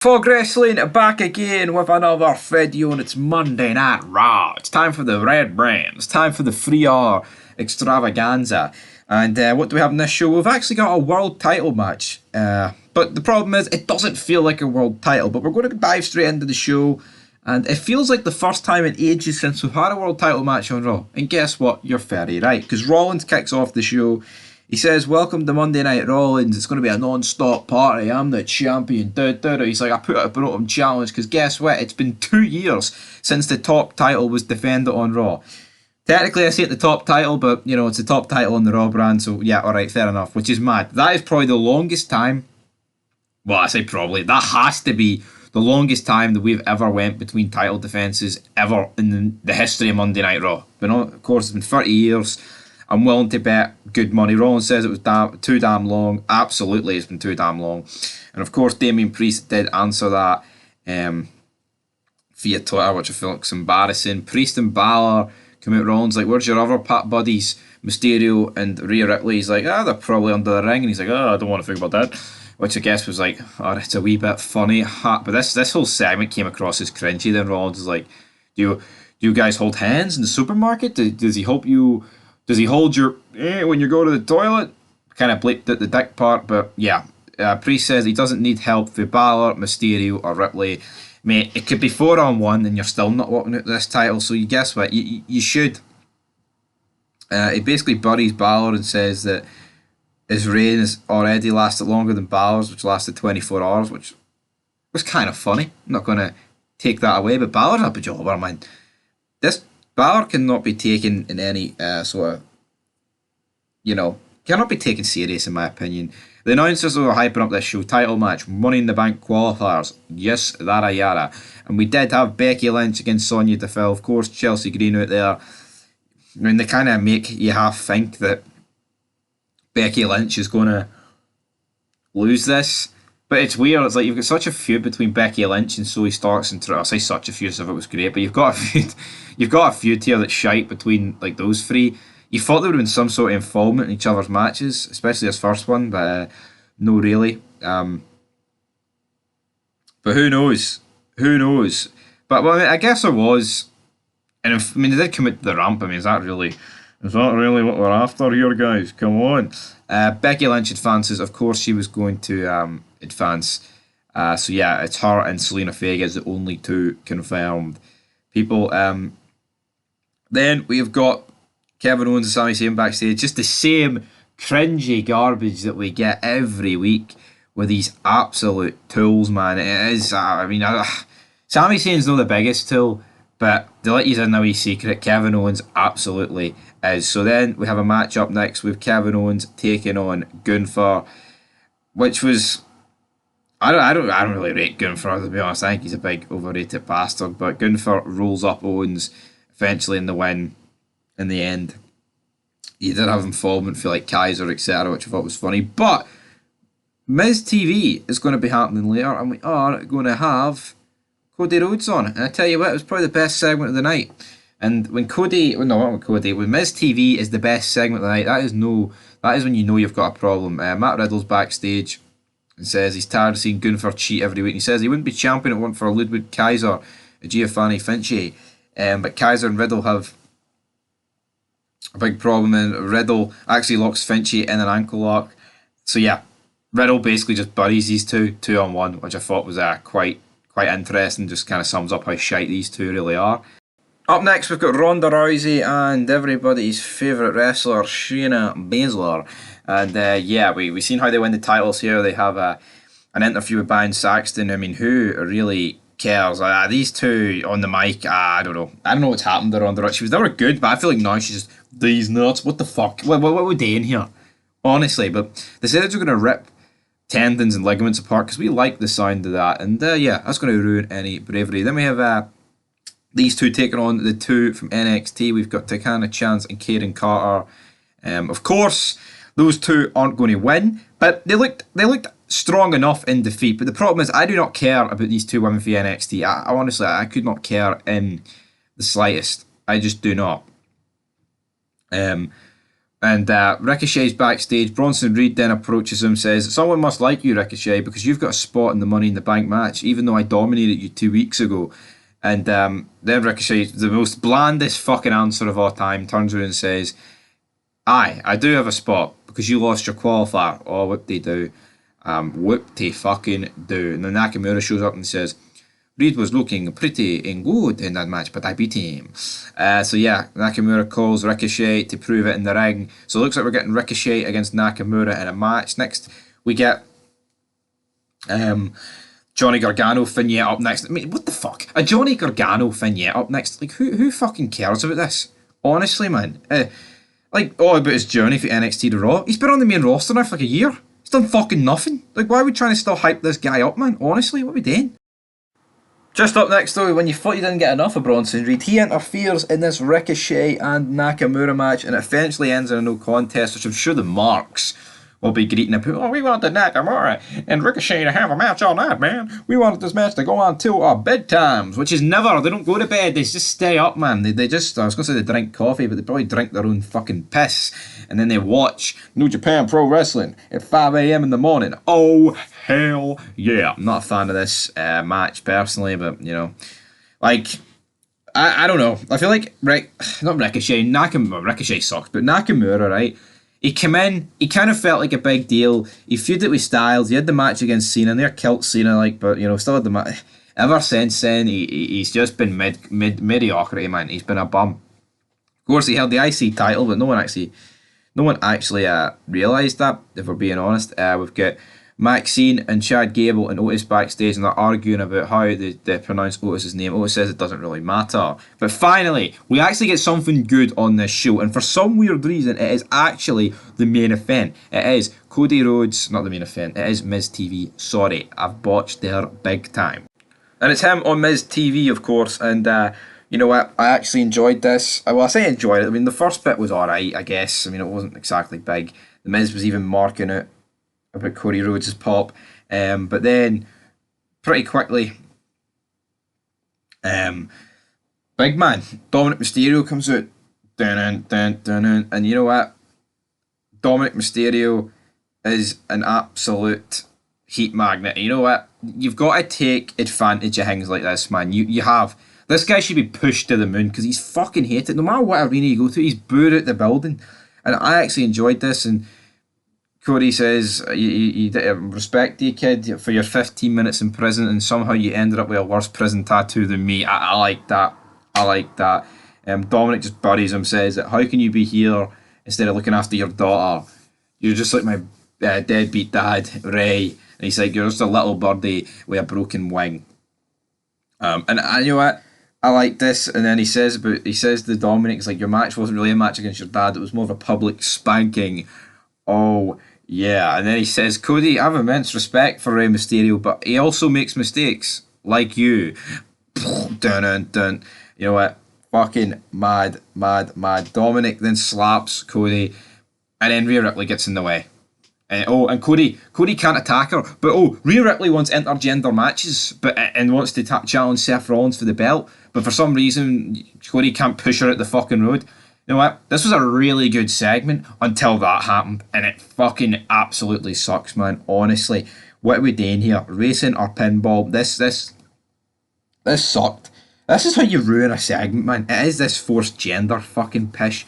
Fog Wrestling back again with another video, and it's Monday Night Raw. It's time for the Red Brand. It's time for the 3-hour extravaganza. And what do we have in this show? We've actually got a world title match. But the problem is, it doesn't feel like a world title. But we're going to dive straight into the show. And it feels like the first time in ages since we've had a world title match on Raw. And guess what? You're very right. Because Rollins kicks off the show. He says, "Welcome to Monday Night Rollins. It's going to be a non-stop party. I'm the champion." He's like, "I put out a Brougham challenge because guess what? It's been 2 years since the top title was defended on Raw. Technically, I say it's the top title, but, you know, it's the top title on the Raw brand. So, yeah, all right, fair enough," which is mad. That is probably the longest time. Well, I say probably. That has to be the longest time that we've ever went between title defenses ever in the history of Monday Night Raw. But, of course, it's been 30 years. I'm willing to bet good money. Rollins says it was too damn long. Absolutely, it's been too damn long. And of course, Damian Priest did answer that via Twitter, which I feel like is embarrassing. Priest and Balor come out. Rollins like, "Where's your other buddies, Mysterio and Rhea Ripley?" He's like, "They're probably under the ring." And he's like, "I don't want to think about that." Which I guess was like, it's a wee bit funny. But this whole segment came across as cringy. Then Rollins is like, Do you guys hold hands in the supermarket? Does he help you? Does he hold your when you go to the toilet?" Kind of bleeped at the dick part, but yeah. Priest says he doesn't need help for Balor, Mysterio, or Ripley. Mate, it could be 4-on-1 and you're still not walking out this title, so you guess what? You should. He basically buries Balor and says that his reign has already lasted longer than Balor's, which lasted 24 hours, which was kind of funny. I'm not going to take that away, but Balor's a jobber, man. This Balor cannot be taken in any sort of, cannot be taken serious in my opinion. The announcers were hyping up this show: title match, Money in the Bank qualifiers, yes, yada yada. And we did have Becky Lynch against Sonya Deville, of course, Chelsea Green out there. I mean, they kind of make you half think that Becky Lynch is going to lose this. But it's weird. It's like you've got such a feud between Becky Lynch and Zoe Starks, and I say such a feud as if it was great, but you've got a feud here that's shite between like those three. You thought there would have been some sort of involvement in each other's matches, especially this first one, but no, really. But who knows? Who knows? But well, I guess there was, and they did commit to the ramp. I mean, is that really what we're after here, guys? Come on. Becky Lynch advances. Of course, she was going to advance. So yeah, it's her and Selena Vega as the only two confirmed people. Then we've got Kevin Owens and Sami Zayn backstage. Just the same cringy garbage that we get every week with these absolute tools, man. It is. Sami Zayn's not the biggest tool, but to let you in a wee secret, Kevin Owens absolutely is. So then we have a match up next with Kevin Owens taking on Gunther, which was. I don't really rate Gunther, to be honest. I think he's a big overrated bastard, but Gunther rolls up Owens eventually in the win. In the end, he did have involvement for like Kaiser, etc., which I thought was funny. But Miz TV is going to be happening later, and we are going to have Cody Rhodes on. And I tell you what, it was probably the best segment of the night. And when Miz TV is the best segment of the night, that is when you know you've got a problem. Matt Riddle's backstage and says he's tired of seeing Gunther cheat every week. And he says he wouldn't be champion if it weren't for Ludwig Kaiser, Giovanni Vinci. But Kaiser and Riddle have a big problem, and Riddle actually locks Vinci in an ankle lock. So yeah, Riddle basically just buries these two 2-on-1, which I thought was quite interesting. Just kind of sums up how shite these two really are. Up next, we've got Ronda Rousey and everybody's favourite wrestler, Shayna Baszler. And we've seen how they win the titles here. They have an interview with Byron Saxton. I mean, who really cares? These two on the mic, I don't know. I don't know what's happened to Ronda Rousey. She was never good, but I feel like now she's just, these nuts, what the fuck? What are we doing here? Honestly, but they said they're going to rip tendons and ligaments apart because we like the sound of that. And that's going to ruin any bravery. Then we have these two taking on the two from NXT. We've got Takana Chance and Karen Carter. Of course, those two aren't going to win, but they looked strong enough in defeat. But the problem is, I do not care about these two women for NXT. I honestly, I could not care in the slightest. I just do not. And Ricochet's backstage. Bronson Reed then approaches him, says, "Someone must like you, Ricochet, because you've got a spot in the Money in the Bank match, even though I dominated you 2 weeks ago." And then Ricochet, the most blandest fucking answer of all time, turns around and says, "Aye, I do have a spot because you lost your qualifier." Oh, whoop they do. Whoop they fucking do. And then Nakamura shows up and says, "Reed was looking pretty and good in that match, but I beat him." So yeah, Nakamura calls Ricochet to prove it in the ring. So it looks like we're getting Ricochet against Nakamura in a match. Next, we get Johnny Gargano vignette up next. I mean, what the fuck? A Johnny Gargano vignette up next? Like, who fucking cares about this? Honestly, man. Like, all about his journey for NXT to Raw. He's been on the main roster now for like a year. He's done fucking nothing. Like, why are we trying to still hype this guy up, man? Honestly, what are we doing? Just up next, though, when you thought you didn't get enough of Bronson Reed, he interferes in this Ricochet and Nakamura match, and it eventually ends in a no contest, which I'm sure the marks will be greeting him. "Oh, we wanted Nakamura and Ricochet to have a match all night, man. We wanted this match to go on till our bedtimes," which is never. They don't go to bed. They just stay up, man. They just, I was going to say they drink coffee, but they probably drink their own fucking piss. And then they watch New Japan Pro Wrestling at 5 a.m. in the morning. Oh, hell yeah. I'm not a fan of this match personally, but, you know, like, I don't know. I feel like, not Ricochet, Nakamura, Ricochet sucks, but Nakamura, right? He came in, he kind of felt like a big deal. He feuded with Styles, he had the match against Cena, and they killed Cena, like, but, you know, still had the match. Ever since then, he's just been mediocrity, man. He's been a bum. Of course, he held the IC title, but no one actually realised that, if we're being honest. We've got Maxine and Chad Gable and Otis backstage, and they're arguing about how they pronounce Otis's name. Otis says it doesn't really matter. But finally, we actually get something good on this show, and for some weird reason, it is actually the main event. It is Cody Rhodes, not the main event, it is Miz TV. Sorry, I've botched there big time. And it's him on Miz TV, of course, and you know what? I actually enjoyed this. Well, I say enjoyed it. I mean, the first bit was alright, I guess. I mean, it wasn't exactly big. The Miz was even marking it about Cody Rhodes' pop. But then, pretty quickly, big man, Dominic Mysterio comes out. Dun, dun, dun, dun, and you know what? Dominic Mysterio is an absolute heat magnet. You know what? You've got to take advantage of things like this, man. You have. This guy should be pushed to the moon because he's fucking hated. No matter what arena you go to, he's booed out the building. And I actually enjoyed this. And Cody says, you respect you, kid, for your 15 minutes in prison, and somehow you ended up with a worse prison tattoo than me. I like that. I like that. Dominic just buries him, says that, "How can you be here instead of looking after your daughter? You're just like my deadbeat dad, Ray." And he's like, "You're just a little birdie with a broken wing." And you know what? I like this. And then he says to Dominic, it's like, "Your match wasn't really a match against your dad. It was more of a public spanking." Oh, yeah. And then he says, "Cody, I have immense respect for Rey Mysterio, but he also makes mistakes, like you." Dun, dun, dun. You know what? Fucking mad. Dominic then slaps Cody, and then Rhea Ripley gets in the way. And Cody can't attack her, but Rhea Ripley wants intergender matches, and wants to challenge Seth Rollins for the belt, but for some reason Cody can't push her at the fucking road. You know what? This was a really good segment until that happened, and it fucking absolutely sucks, man. Honestly, what are we doing here? Racing or pinball? This sucked. This is how you ruin a segment, man. It is this forced gender fucking pish.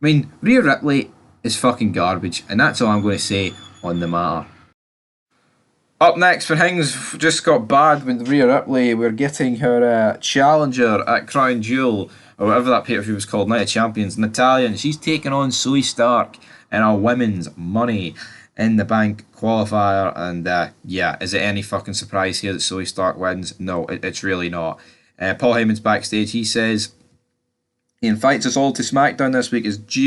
I mean, Rhea Ripley is fucking garbage, and that's all I'm going to say on the matter. Up next, when things just got bad with Rhea Ripley, we're getting her challenger at Crown Jewel, or whatever that pay-per-view was called, Night of Champions, Natalya, and she's taking on Zoe Stark in a women's Money in the Bank qualifier. And yeah, is it any fucking surprise here that Zoe Stark wins? No, it's really not. Paul Heyman's backstage. He says he invites us all to SmackDown this week as Jey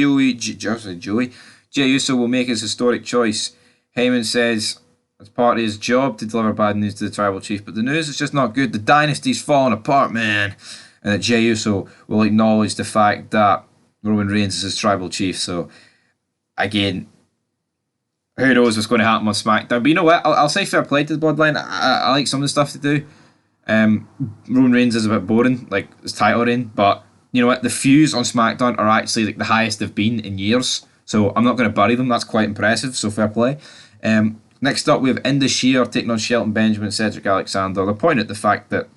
Uso will make his historic choice. Heyman says it's part of his job to deliver bad news to the tribal chief, but the news is just not good. The dynasty's falling apart, man. And that Jey Uso will acknowledge the fact that Roman Reigns is his tribal chief. So, again, who knows what's going to happen on SmackDown. But you know what? I'll say fair play to the Bloodline. I like some of the stuff to do. Roman Reigns is a bit boring, like his title reign. But, you know what? The feuds on SmackDown are actually like the highest they've been in years. So I'm not going to bury them. That's quite impressive. So fair play. Next up, we have Indus taking on Shelton Benjamin and Cedric Alexander. They're pointing at the fact that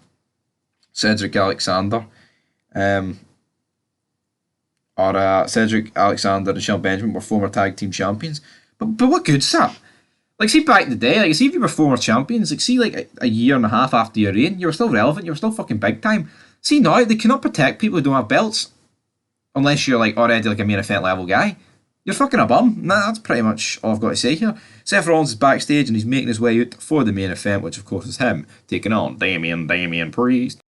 Cedric Alexander, Cedric Alexander and Shelton Benjamin were former tag team champions. But what good's that? Like, see, back in the day, like, see if you were former champions, like, see, like, a year and a half after your reign, you were still relevant, you were still fucking big time. See, now, they cannot protect people who don't have belts unless you're, like, already, like, a main event level guy. You're fucking a bum. Nah, that's pretty much all I've got to say here. Seth Rollins is backstage and he's making his way out for the main event, which, of course, is him taking on Damian Priest.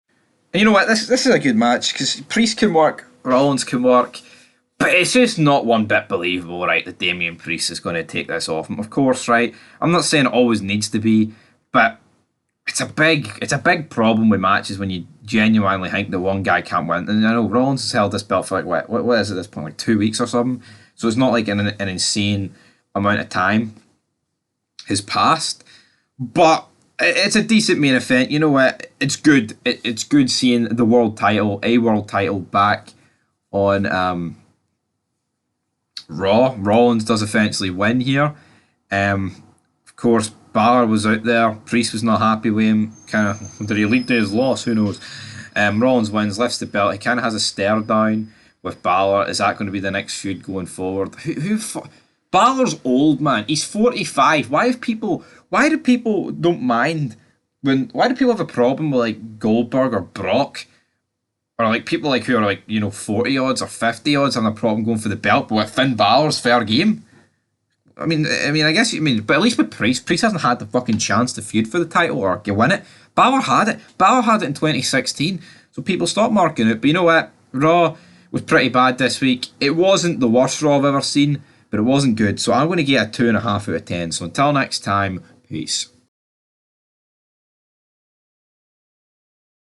And you know what? This is a good match because Priest can work, Rollins can work. But it's just not one bit believable, right, that Damian Priest is going to take this off him. Of course, right, I'm not saying it always needs to be, but it's a big problem with matches when you genuinely think that one guy can't win. And I know Rollins has held this belt for like, what is it at this point, like 2 weeks or something? So it's not like an insane amount of time has passed. But it's a decent main event. You know what? It's good. It's good seeing the world title back on Raw. Rollins does eventually win here. Of course, Balor was out there. Priest was not happy with him. Kind of, did he lead to his loss? Who knows? Rollins wins, lifts the belt. He kind of has a stare down with Balor. Is that going to be the next feud going forward? Balor's old, man. He's 45. Why do people don't mind why do people have a problem with like Goldberg or Brock? Or like people like who are like, 40 odds or 50 odds having a problem going for the belt, but with Finn Balor's fair game. I guess but at least with Priest hasn't had the fucking chance to feud for the title or win it. Balor had it. Balor had it in 2016. So people stop marking it. But you know what? Raw was pretty bad this week. It wasn't the worst Raw I've ever seen, but it wasn't good. So I'm going to get a 2.5 out of 10. So until next time, peace.